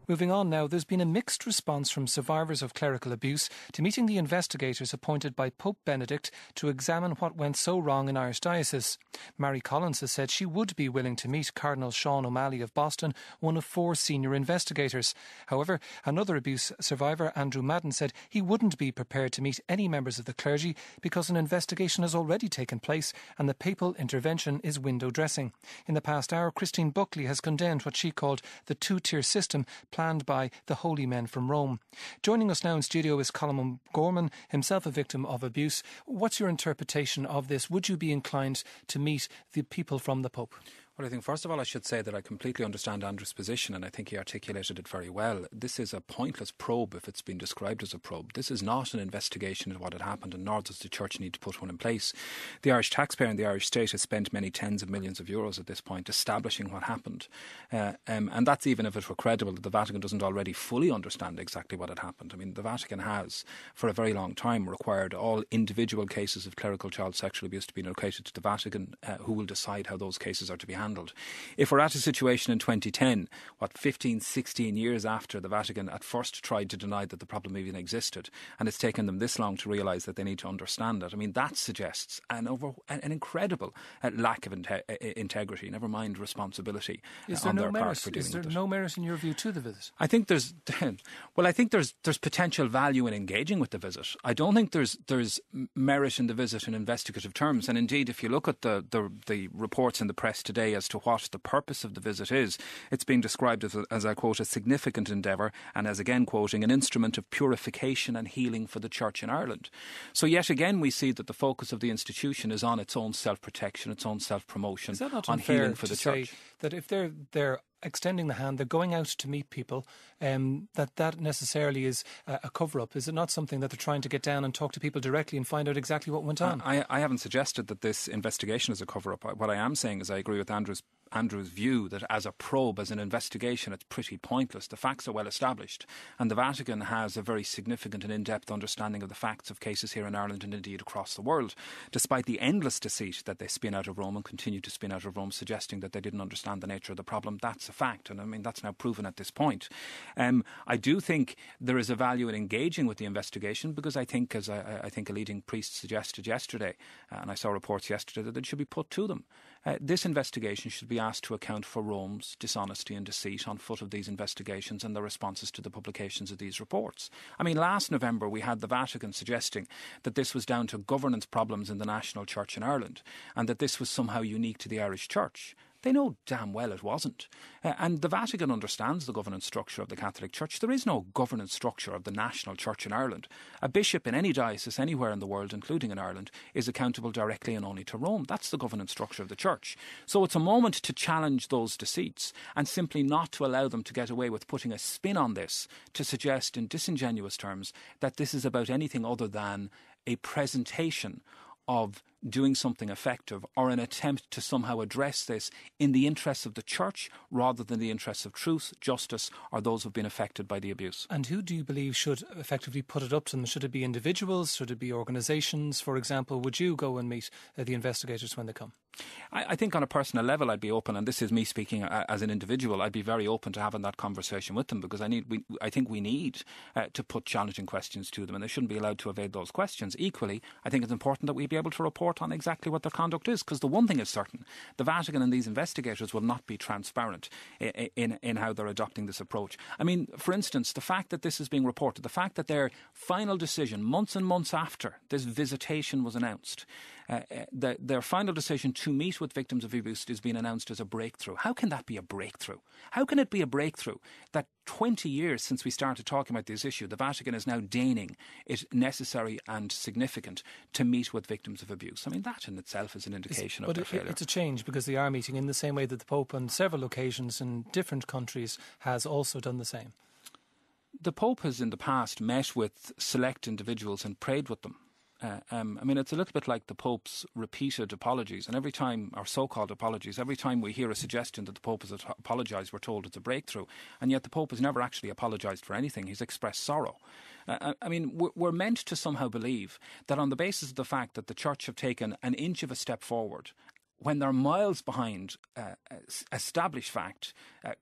Moving on now, there's been a mixed response from survivors of clerical abuse to meeting the investigators appointed by Pope Benedict to examine what went so wrong in Irish Diocese. Mary Collins has said she would be willing to meet Cardinal Sean O'Malley of Boston, one of 4 senior investigators. However, another abuse survivor, Andrew Madden, said he wouldn't be prepared to meet any members of the clergy because an investigation has already taken place and the papal intervention is window dressing. In the past hour, Christine Buckley has condemned what she called the 2-tier system planned by the holy men from Rome. Joining us now in studio is Colm O'Gorman, himself a victim of abuse. What's your interpretation of this? Would you be inclined to meet the people from the Pope? Well, I think first of all I should say that I completely understand Andrew's position, and I think he articulated it very well. This is a pointless probe if it's been described as a probe. This is not an investigation of what had happened, and nor does the Church need to put one in place. The Irish taxpayer and the Irish state has spent many tens of millions of euros at this point establishing what happened. And that's even if it were credible that the Vatican doesn't already fully understand exactly what had happened. I mean, the Vatican has, for a very long time, required all individual cases of clerical child sexual abuse to be located to the Vatican, who will decide how those cases are to be handled. If we're at a situation in 2010, 15, 16 years after the Vatican at first tried to deny that the problem even existed, and it's taken them this long to realise that they need to understand it, I mean, that suggests an incredible lack of integrity, never mind responsibility on their part for doing it. Is there no merit in your view to the visit? I think there's potential value in engaging with the visit. I don't think there's merit in the visit in investigative terms, and indeed if you look at the reports in the press today as to what the purpose of the visit is, it's being described as I quote, a significant endeavour, and as again quoting, an instrument of purification and healing for the Church in Ireland. So yet again we see that the focus of the institution is on its own self-protection, its own self-promotion, is that not on healing for the Church. Say that if they're extending the hand, they're going out to meet people, that necessarily is a cover-up? Is it not something that they're trying to get down and talk to people directly and find out exactly what went on? I haven't suggested that this investigation is a cover-up. What I am saying is I agree with Andrew's view that as a probe, as an investigation, it's pretty pointless. The facts are well established, and the Vatican has a very significant and in-depth understanding of the facts of cases here in Ireland and indeed across the world, despite the endless deceit that they spin out of Rome and continue to spin out of Rome, suggesting that they didn't understand the nature of the problem. That's a fact, and I mean that's now proven at this point. I do think there is a value in engaging with the investigation, because I think, as I think a leading priest suggested yesterday, and I saw reports yesterday, that it should be put to them. This investigation should be asked to account for Rome's dishonesty and deceit on foot of these investigations and the responses to the publications of these reports. I mean, last November we had the Vatican suggesting that this was down to governance problems in the national church in Ireland, and that this was somehow unique to the Irish Church. They know damn well it wasn't. And the Vatican understands the governance structure of the Catholic Church. There is no governance structure of the national church in Ireland. A bishop in any diocese anywhere in the world, including in Ireland, is accountable directly and only to Rome. That's the governance structure of the Church. So it's a moment to challenge those deceits and simply not to allow them to get away with putting a spin on this to suggest in disingenuous terms that this is about anything other than a presentation of doing something effective, or an attempt to somehow address this in the interests of the Church rather than the interests of truth, justice, or those who have been affected by the abuse. And who do you believe should effectively put it up to them? Should it be individuals? Should it be organisations? For example, would you go and meet the investigators when they come? I think on a personal level I'd be open, and this is me speaking as an individual, I'd be very open to having that conversation with them, because I think we need to put challenging questions to them, and they shouldn't be allowed to evade those questions. Equally, I think it's important that we be able to report on exactly what their conduct is, because the one thing is certain: the Vatican and these investigators will not be transparent in how they're adopting this approach. I mean, for instance, the fact that this is being reported, the fact that their final decision, months and months after this visitation was announced, their final decision to meet with victims of abuse is being announced as a breakthrough. How can that be a breakthrough? How can it be a breakthrough that 20 years since we started talking about this issue, the Vatican is now deigning it necessary and significant to meet with victims of abuse? I mean, that in itself is an indication of their failure. It's a change, because they are meeting in the same way that the Pope on several occasions in different countries has also done the same. The Pope has in the past met with select individuals and prayed with them. I mean, it's a little bit like the Pope's repeated apologies, and every time, or so-called apologies, every time we hear a suggestion that the Pope has apologised, we're told it's a breakthrough, and yet the Pope has never actually apologised for anything. He's expressed sorrow. I mean, we're meant to somehow believe that on the basis of the fact that the Church have taken an inch of a step forward, when they're miles behind established fact,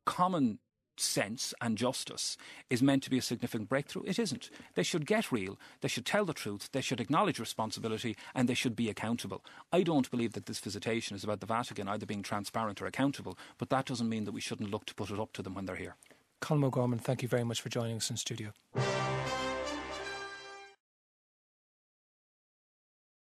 common sense and justice is meant to be a significant breakthrough. It isn't. They should get real, they should tell the truth, they should acknowledge responsibility, and they should be accountable. I don't believe that this visitation is about the Vatican either being transparent or accountable, but that doesn't mean that we shouldn't look to put it up to them when they're here. Colm O'Gorman, thank you very much for joining us in studio.